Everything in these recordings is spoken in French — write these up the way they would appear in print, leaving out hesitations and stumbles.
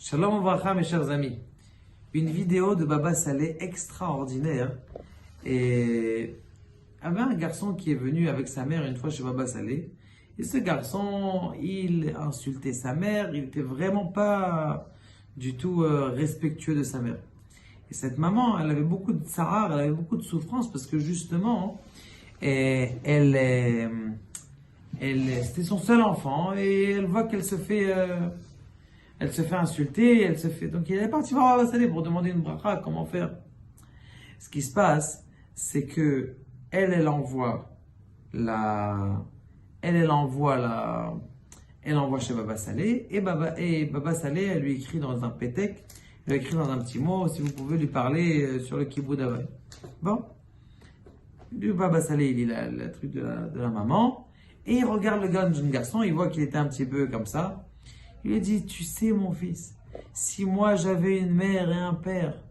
Shalom Uvracha, mes chers amis. Une vidéo de Baba Saleh extraordinaire. Et il y avait un garçon qui est venu avec sa mère une fois chez Baba Saleh. Et ce garçon, il insultait sa mère. Il n'était vraiment pas du tout respectueux de sa mère. Et cette maman, elle avait beaucoup de tsar, elle avait beaucoup de souffrance parce que justement, c'était son seul enfant et elle voit qu'elle se fait. Elle se fait insulter, elle se fait. Donc il est parti voir Baba Saleh pour demander une bracha, comment faire. Ce qui se passe, c'est que elle envoie la, elle envoie la, elle envoie chez Baba Saleh et Baba Saleh, elle lui écrit dans un pétek, elle lui écrit dans un petit mot, si vous pouvez lui parler sur le kibbutz d'Havay. Bon, le Baba Saleh, il lit le truc de la maman et il regarde le jeune garçon, il voit qu'il était un petit peu comme ça. Il lui dit, tu sais mon fils, si moi j'avais une mère et un père,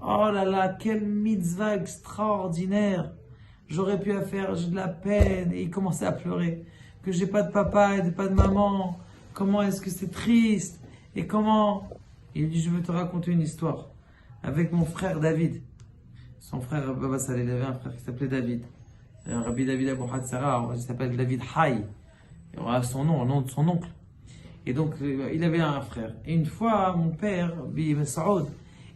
oh là là, quelle mitzvah extraordinaire, j'aurais pu faire, j'ai de la peine, et il commençait à pleurer, que j'ai pas de papa et pas de maman, comment est-ce que c'est triste, et comment, il dit, je veux te raconter une histoire, avec mon frère David, son frère Baba Saleh, il avait un frère qui s'appelait David, Rabbi David Abou Hatzara, il s'appelle David Hay, il aura son nom, le nom de son oncle. Et donc, il avait un frère. Et une fois, mon père, Rabbi Saoud,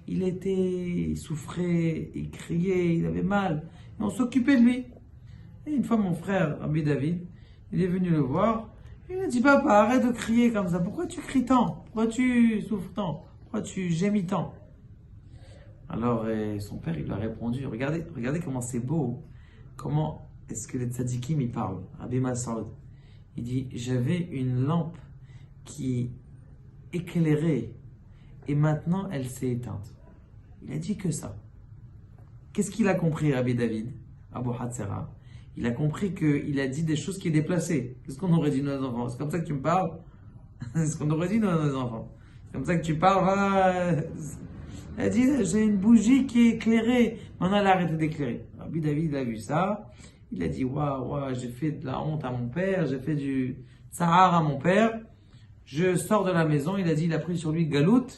il souffrait, il criait, il avait mal. Et on s'occupait de lui. Et une fois, mon frère, Rabbi David, il est venu le voir. Il a dit, papa, arrête de crier comme ça. Pourquoi tu cries tant? Pourquoi tu souffres tant? Pourquoi tu gémis tant? Alors, son père, il lui a répondu, regardez comment c'est beau. Comment est-ce que les tzadikim, ils parlent? Rabbi Saoud. Il dit, j'avais une lampe qui éclairait et maintenant elle s'est éteinte. Il a dit que ça. Qu'est-ce qu'il a compris, Rabbi David, Abou Hatzera? Il a compris qu'il a dit des choses qui est déplacées. Qu'est-ce qu'on aurait dit à nos enfants? C'est comme ça que tu me parles? C'est ce qu'on aurait dit à nos enfants. C'est comme ça que tu parles? Il a dit, j'ai une bougie qui est éclairée. Maintenant elle a arrêté d'éclairer. Rabbi David a vu ça. Il a dit, waouh, j'ai fait de la honte à mon père, j'ai fait du tsahar à mon père. Je sors de la maison, il a dit, il a pris sur lui Galout,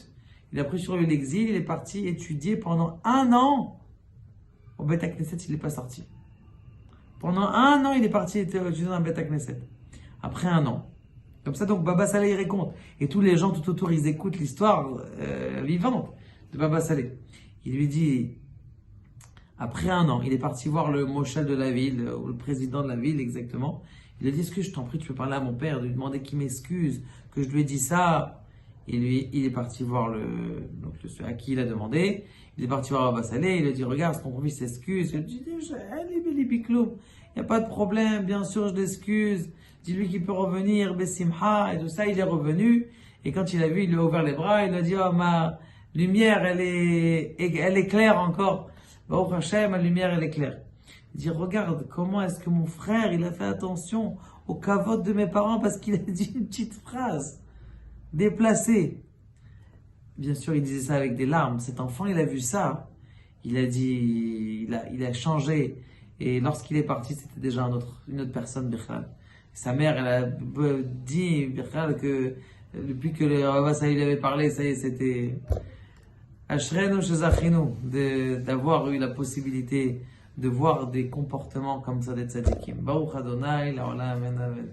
il a pris sur lui l'exil, il est parti étudier pendant 1 an. Au Beth Knesset, il n'est pas sorti. Pendant 1 an, il est parti étudier dans le Beth Knesset. Après 1 an. Comme ça, donc, Baba Saleh, il raconte. Et tous les gens tout autour, ils écoutent l'histoire vivante de Baba Saleh. Il lui dit, après 1 an, il est parti voir le moshel de la ville, ou le président de la ville exactement. Il a dit, est-ce que je t'en prie, tu peux parler à mon père, de lui demander qu'il m'excuse, que je lui ai dit ça. Et lui, il est parti voir celui à qui il a demandé. Il est parti voir Baba Saleh, il lui a dit, regarde, ton fils s'excuse. Il a dit, il n'y a pas de problème, bien sûr, je l'excuse. Dis-lui qu'il peut revenir, Bessimha, et tout ça. Il est revenu. Et quand il a vu, il lui a ouvert les bras, il a dit, oh, ma lumière, elle est claire encore. Baruch Hashem, ma lumière, elle est claire. Il dit, regarde, comment est-ce que mon frère, il a fait attention au kavod de mes parents parce qu'il a dit une petite phrase déplacée. Bien sûr, il disait ça avec des larmes. Cet enfant, il a vu ça. Il a dit, il a changé. Et lorsqu'il est parti, c'était déjà une autre personne, Bichal. Sa mère, elle a dit, Bichal, que depuis que le Baba Saleh avait parlé, ça y est, c'était Ashrenu Shezachinu, d'avoir eu la possibilité de voir des comportements comme ça des tzadikim. Baruch Adonai, la olam, amen, amen.